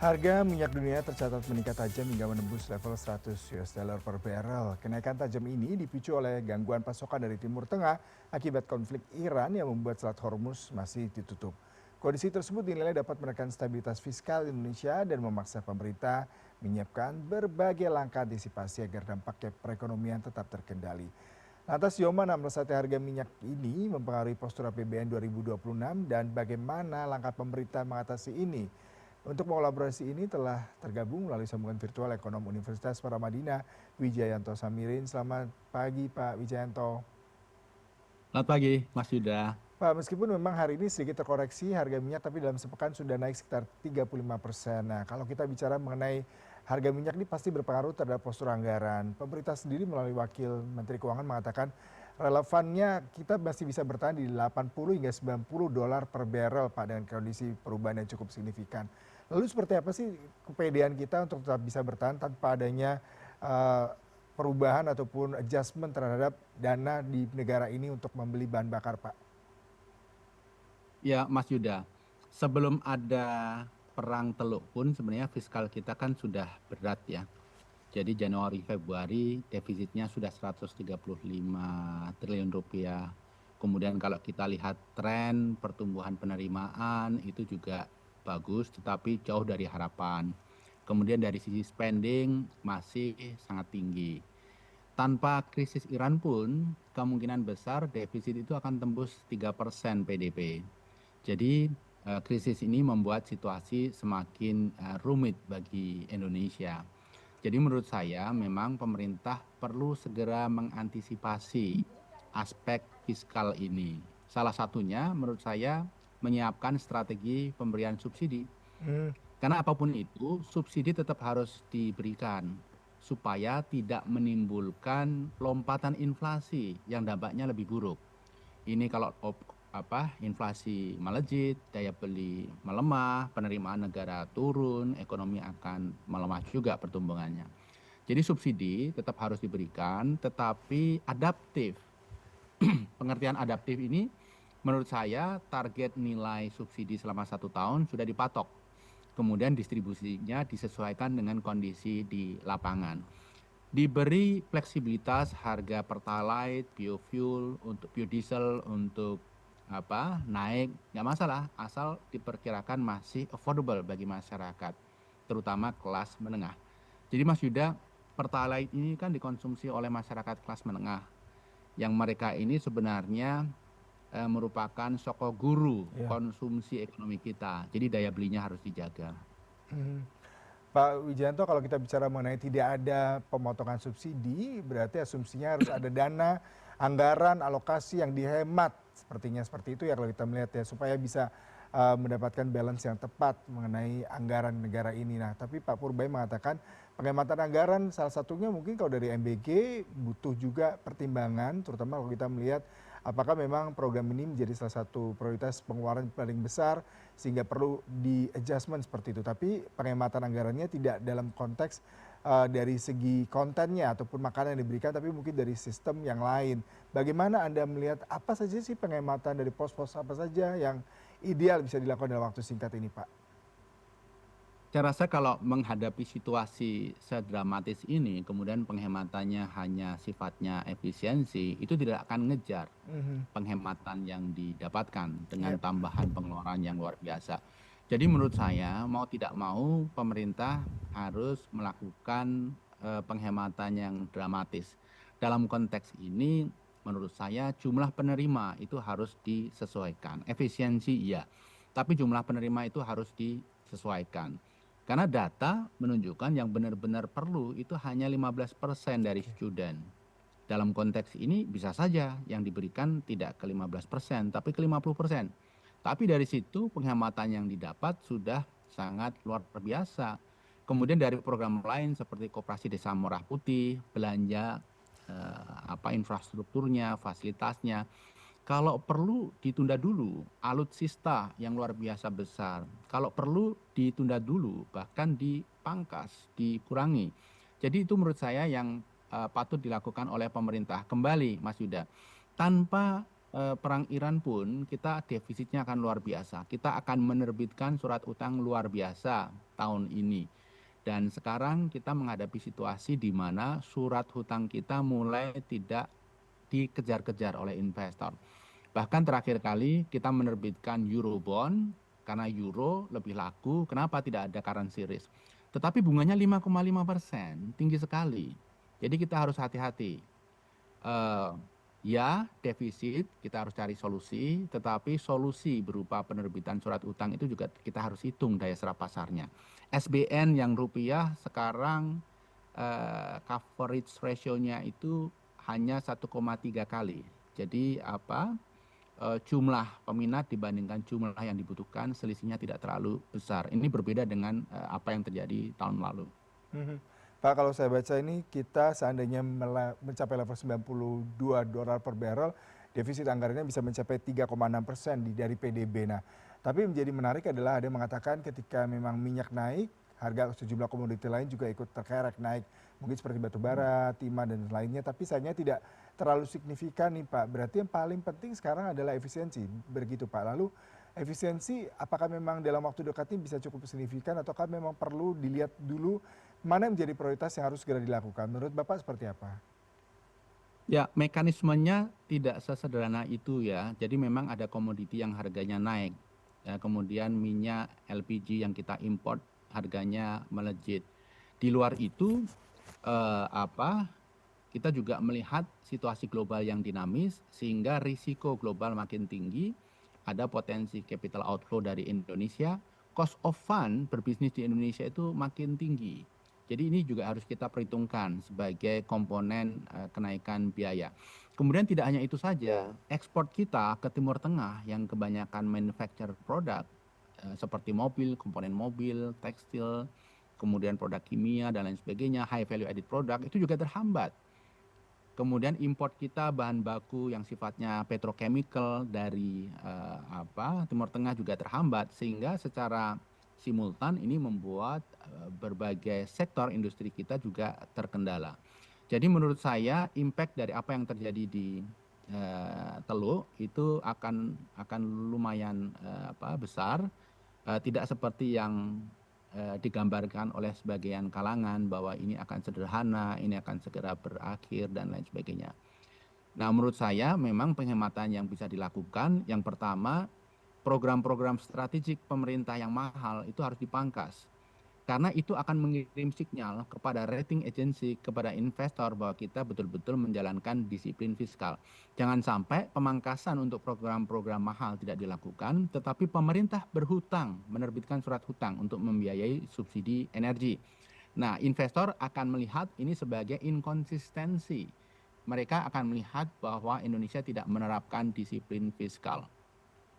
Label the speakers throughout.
Speaker 1: Harga minyak dunia tercatat meningkat tajam hingga menembus level 100 US dollar per barrel. Kenaikan tajam ini dipicu oleh gangguan pasokan dari Timur Tengah akibat konflik Iran yang membuat Selat Hormuz masih ditutup. Kondisi tersebut dinilai dapat menekan stabilitas fiskal Indonesia dan memaksa pemerintah menyiapkan berbagai langkah antisipasi agar dampaknya perekonomian tetap terkendali. Lantas Yoma melesatnya harga minyak ini mempengaruhi postur APBN 2026 dan bagaimana langkah pemerintah mengatasi ini? Untuk mengelaborasi ini telah tergabung melalui sambungan virtual ekonom Universitas Paramadina, Wijayanto Samirin. Selamat pagi Pak Wijayanto.
Speaker 2: Selamat pagi, Mas Yuda.
Speaker 1: Pak, meskipun memang hari ini sedikit terkoreksi harga minyak, tapi dalam sepekan sudah naik sekitar 35%. Nah, kalau kita bicara mengenai harga minyak ini pasti berpengaruh terhadap postur anggaran. Pemerintah sendiri melalui Wakil Menteri Keuangan mengatakan relevannya kita masih bisa bertahan di 80 hingga 90 dolar per barrel Pak dengan kondisi perubahan yang cukup signifikan. Lalu seperti apa sih kepedean kita untuk tetap bisa bertahan tanpa adanya eh, perubahan ataupun adjustment terhadap dana di negara ini untuk membeli bahan bakar Pak?
Speaker 2: Ya, Mas Yuda, sebelum ada perang Teluk pun sebenarnya fiskal kita kan sudah berat ya. Jadi Januari Februari defisitnya sudah 135 triliun rupiah. Kemudian kalau kita lihat tren pertumbuhan penerimaan itu juga bagus tetapi jauh dari harapan. Kemudian dari sisi spending masih sangat tinggi. Tanpa krisis Iran pun kemungkinan besar defisit itu akan tembus 3% PDB. Jadi krisis ini membuat situasi semakin rumit bagi Indonesia. Jadi menurut saya memang pemerintah perlu segera mengantisipasi aspek fiskal ini. Salah satunya menurut saya menyiapkan strategi pemberian subsidi.
Speaker 1: Hmm.
Speaker 2: Karena apapun itu, subsidi tetap harus diberikan supaya tidak menimbulkan lompatan inflasi yang dampaknya lebih buruk. Ini kalau inflasi melejit, daya beli melemah, penerimaan negara turun, ekonomi akan melemah juga pertumbuhannya. Jadi subsidi tetap harus diberikan, tetapi adaptif. Pengertian adaptif ini menurut saya target nilai subsidi selama 1 tahun sudah dipatok. Kemudian distribusinya disesuaikan dengan kondisi di lapangan. Diberi fleksibilitas harga pertalite, biofuel, untuk biodiesel, untuk naik, nggak masalah, asal diperkirakan masih affordable bagi masyarakat, terutama kelas menengah. Jadi Mas Yuda, pertalite ini kan dikonsumsi oleh masyarakat kelas menengah, yang mereka ini sebenarnya merupakan soko guru
Speaker 1: Ya.
Speaker 2: konsumsi ekonomi kita. Jadi daya belinya harus dijaga.
Speaker 1: Hmm. Pak Wijayanto, kalau kita bicara mengenai tidak ada pemotongan subsidi, berarti asumsinya harus ada dana, anggaran, alokasi yang dihemat. Sepertinya seperti itu ya kalau kita melihat ya, supaya bisa mendapatkan balance yang tepat mengenai anggaran negara ini. Nah, tapi Pak Purbay mengatakan penghematan anggaran salah satunya mungkin kalau dari MBG butuh juga pertimbangan, terutama kalau kita melihat apakah memang program ini menjadi salah satu prioritas pengeluaran paling besar sehingga perlu di adjustment seperti itu. Tapi penghematan anggarannya tidak dalam konteks dari segi kontennya ataupun makanan yang diberikan, tapi mungkin dari sistem yang lain. Bagaimana Anda melihat apa saja sih penghematan dari pos-pos apa saja yang ideal bisa dilakukan dalam waktu singkat ini, Pak?
Speaker 2: Saya rasa kalau menghadapi situasi sedramatis ini, kemudian penghematannya hanya sifatnya efisiensi, itu tidak akan ngejar
Speaker 1: Mhm.
Speaker 2: penghematan yang didapatkan dengan
Speaker 1: Ya.
Speaker 2: tambahan pengeluaran yang luar biasa. Jadi menurut saya, mau tidak mau pemerintah harus melakukan penghematan yang dramatis. Dalam konteks ini, menurut saya jumlah penerima itu harus disesuaikan. Efisiensi iya, tapi jumlah penerima itu harus disesuaikan. Karena data menunjukkan yang benar-benar perlu itu hanya 15% dari
Speaker 1: Oke.
Speaker 2: student. Dalam konteks ini bisa saja yang diberikan tidak ke 15%, tapi ke 50%. Tapi dari situ penghematan yang didapat sudah sangat luar biasa. Kemudian dari program lain seperti Koperasi Desa Merah Putih, belanja infrastrukturnya, fasilitasnya, kalau perlu ditunda dulu, alutsista yang luar biasa besar. Kalau perlu ditunda dulu, bahkan dipangkas, dikurangi. Jadi itu menurut saya yang patut dilakukan oleh pemerintah. Kembali, Mas Yuda, tanpa perang Iran pun kita defisitnya akan luar biasa. Kita akan menerbitkan surat utang luar biasa tahun ini. Dan sekarang kita menghadapi situasi di mana surat hutang kita mulai tidak dikejar-kejar oleh investor. Bahkan terakhir kali kita menerbitkan Eurobond karena euro lebih laku. Kenapa tidak ada currency risk? Tetapi bunganya 5,5%, tinggi sekali. Jadi kita harus hati-hati. Ya, defisit kita harus cari solusi, tetapi solusi berupa penerbitan surat utang itu juga kita harus hitung daya serap pasarnya. SBN yang rupiah sekarang coverage ratio-nya itu hanya 1,3 kali. Jadi jumlah peminat dibandingkan jumlah yang dibutuhkan selisihnya tidak terlalu besar. Ini berbeda dengan apa yang terjadi tahun lalu.
Speaker 1: Pak, kalau saya baca ini kita seandainya mencapai level $92 per barrel, defisit anggarannya bisa mencapai 3,6% dari PDB. Nah, tapi menjadi menarik adalah ada yang mengatakan ketika memang minyak naik, harga sejumlah komoditi lain juga ikut terkerek naik. Mungkin seperti batu bara, timah, dan lainnya, tapi sayangnya tidak terlalu signifikan nih Pak. Berarti yang paling penting sekarang adalah efisiensi, begitu Pak. Lalu efisiensi apakah memang dalam waktu dekat ini bisa cukup signifikan ataukah memang perlu dilihat dulu mana yang menjadi prioritas yang harus segera dilakukan? Menurut Bapak seperti apa?
Speaker 2: Ya, mekanismenya tidak sesederhana itu ya. Jadi memang ada komoditi yang harganya naik. Ya, kemudian minyak LPG yang kita import harganya melejit. Di luar itu eh, apa kita juga melihat situasi global yang dinamis sehingga risiko global makin tinggi, ada potensi capital outflow dari Indonesia, cost of fund berbisnis di Indonesia itu makin tinggi. Jadi ini juga harus kita perhitungkan sebagai komponen kenaikan biaya. Kemudian tidak hanya itu saja, ekspor kita ke Timur Tengah yang kebanyakan manufacture product seperti mobil, komponen mobil, tekstil, kemudian produk kimia dan lain sebagainya, high value added product itu juga terhambat. Kemudian import kita bahan baku yang sifatnya petrochemical dari Timur Tengah juga terhambat sehingga secara simultan ini membuat berbagai sektor industri kita juga terkendala. Jadi menurut saya impact dari apa yang terjadi di Teluk itu akan lumayan besar, tidak seperti yang digambarkan oleh sebagian kalangan bahwa ini akan sederhana, ini akan segera berakhir dan lain sebagainya. Nah, menurut saya memang penghematan yang bisa dilakukan, yang pertama, program-program strategik pemerintah yang mahal itu harus dipangkas. Karena itu akan mengirim sinyal kepada rating agency, kepada investor bahwa kita betul-betul menjalankan disiplin fiskal. Jangan sampai pemangkasan untuk program-program mahal tidak dilakukan, tetapi pemerintah berhutang, menerbitkan surat hutang untuk membiayai subsidi energi. Nah, investor akan melihat ini sebagai inkonsistensi. Mereka akan melihat bahwa Indonesia tidak menerapkan disiplin fiskal.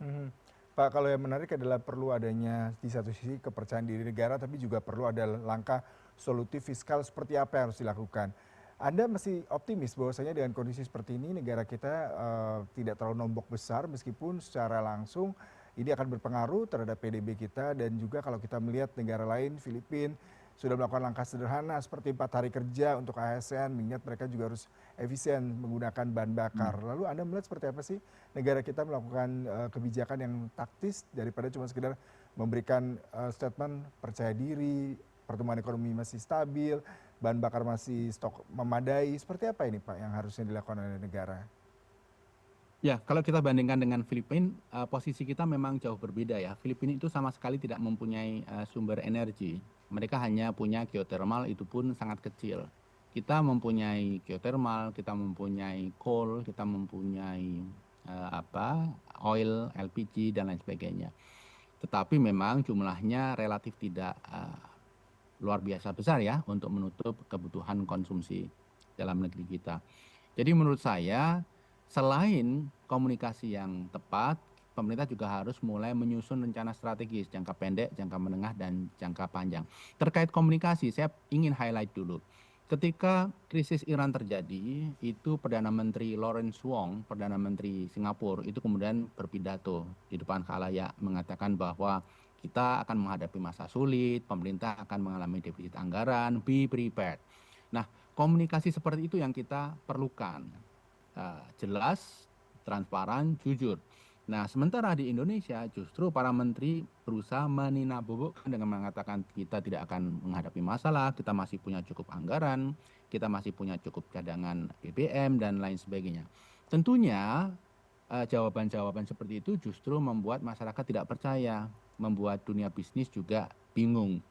Speaker 1: Mhm. Pak, kalau yang menarik adalah perlu adanya di satu sisi kepercayaan diri negara, tapi juga perlu ada langkah solutif fiskal seperti apa yang harus dilakukan. Anda masih optimis bahwasanya dengan kondisi seperti ini negara kita tidak terlalu nombok besar meskipun secara langsung ini akan berpengaruh terhadap PDB kita dan juga kalau kita melihat negara lain, Filipina, sudah melakukan langkah sederhana seperti 4 hari kerja untuk ASN, mengingat mereka juga harus efisien menggunakan bahan bakar. Lalu Anda melihat seperti apa sih negara kita melakukan kebijakan yang taktis daripada cuma sekedar memberikan statement percaya diri, pertumbuhan ekonomi masih stabil, bahan bakar masih stok memadai. Seperti apa ini Pak yang harusnya dilakukan oleh negara?
Speaker 2: Ya, kalau kita bandingkan dengan Filipina, posisi kita memang jauh berbeda ya. Filipina itu sama sekali tidak mempunyai sumber energi. Mereka hanya punya geothermal, itu pun sangat kecil. Kita mempunyai geothermal, kita mempunyai coal, kita mempunyai oil, LPG dan lain sebagainya. Tetapi memang jumlahnya relatif tidak luar biasa besar ya untuk menutup kebutuhan konsumsi dalam negeri kita. Jadi menurut saya selain komunikasi yang tepat, pemerintah juga harus mulai menyusun rencana strategis jangka pendek, jangka menengah, dan jangka panjang. Terkait komunikasi, saya ingin highlight dulu. Ketika krisis Iran terjadi, itu Perdana Menteri Lawrence Wong, Perdana Menteri Singapura, itu kemudian berpidato di depan khalayak mengatakan bahwa kita akan menghadapi masa sulit, pemerintah akan mengalami defisit anggaran, be prepared. Nah, komunikasi seperti itu yang kita perlukan. Jelas transparan, jujur. Nah, sementara di Indonesia justru para menteri berusaha meninabobokkan dengan mengatakan kita tidak akan menghadapi masalah, kita masih punya cukup anggaran, kita masih punya cukup cadangan BBM dan lain sebagainya. Tentunya jawaban-jawaban seperti itu justru membuat masyarakat tidak percaya, membuat dunia bisnis juga bingung.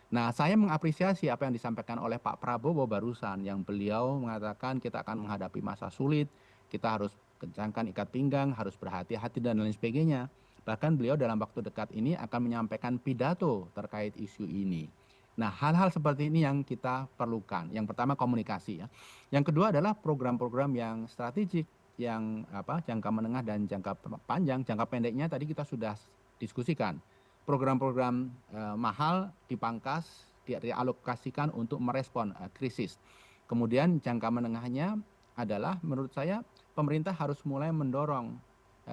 Speaker 2: Nah, saya mengapresiasi apa yang disampaikan oleh Pak Prabowo barusan, yang beliau mengatakan kita akan menghadapi masa sulit, kita harus kencangkan ikat pinggang, harus berhati-hati dan lain sebagainya. Bahkan beliau dalam waktu dekat ini akan menyampaikan pidato terkait isu ini. Nah, hal-hal seperti ini yang kita perlukan. Yang pertama komunikasi ya. Yang kedua adalah program-program yang strategik, yang jangka menengah dan jangka panjang. Jangka pendeknya tadi kita sudah diskusikan. Program-program mahal dipangkas, dialokasikan untuk merespon krisis. Kemudian jangka menengahnya adalah menurut saya pemerintah harus mulai mendorong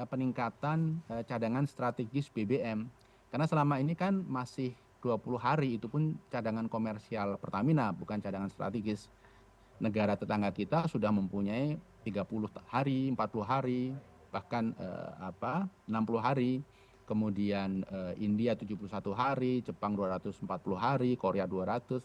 Speaker 2: peningkatan cadangan strategis BBM. Karena selama ini kan masih 20 hari, itu pun cadangan komersial Pertamina, bukan cadangan strategis. Negara tetangga kita sudah mempunyai 30 hari, 40 hari, bahkan 60 hari. Kemudian India 71 hari, Jepang 240 hari, Korea 200.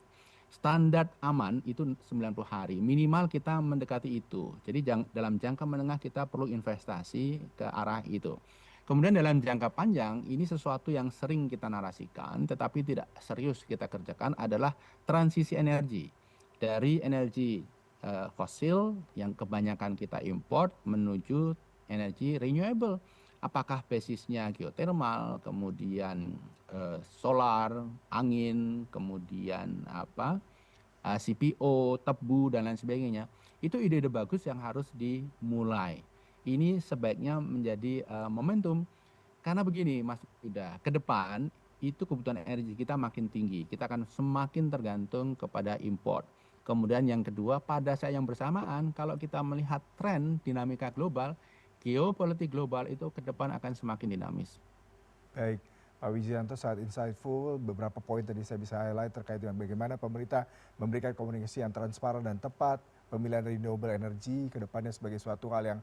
Speaker 2: Standar aman itu 90 hari. Minimal kita mendekati itu. Jadi dalam jangka menengah kita perlu investasi ke arah itu. Kemudian dalam jangka panjang, ini sesuatu yang sering kita narasikan, tetapi tidak serius kita kerjakan adalah transisi energi. Dari energi fosil yang kebanyakan kita import menuju energi renewable. Apakah basisnya geothermal, kemudian solar, angin, kemudian CPO, tebu dan lain sebagainya. Itu ide-ide bagus yang harus dimulai. Ini sebaiknya menjadi momentum karena begini Mas Yuda, ke depan itu kebutuhan energi kita makin tinggi. Kita akan semakin tergantung kepada import. Kemudian yang kedua, pada saat yang bersamaan kalau kita melihat tren dinamika global, geopolitik global itu ke depan akan semakin dinamis.
Speaker 1: Baik, Pak Wijayanto sangat insightful. Beberapa poin tadi saya bisa highlight terkait dengan bagaimana pemerintah memberikan komunikasi yang transparan dan tepat, pemilihan renewable energy ke depannya sebagai suatu hal yang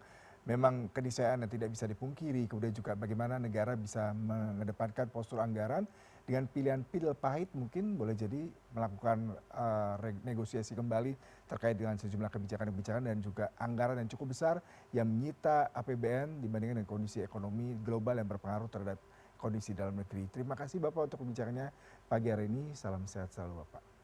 Speaker 1: memang keniscayaan yang tidak bisa dipungkiri. Kemudian juga bagaimana negara bisa mengedepankan postur anggaran dengan pilihan pil pahit mungkin boleh jadi melakukan negosiasi kembali terkait dengan sejumlah kebijakan-kebijakan dan juga anggaran yang cukup besar yang menyita APBN dibandingkan dengan kondisi ekonomi global yang berpengaruh terhadap kondisi dalam negeri. Terima kasih Bapak untuk pembicaraannya pagi hari ini. Salam sehat selalu Bapak.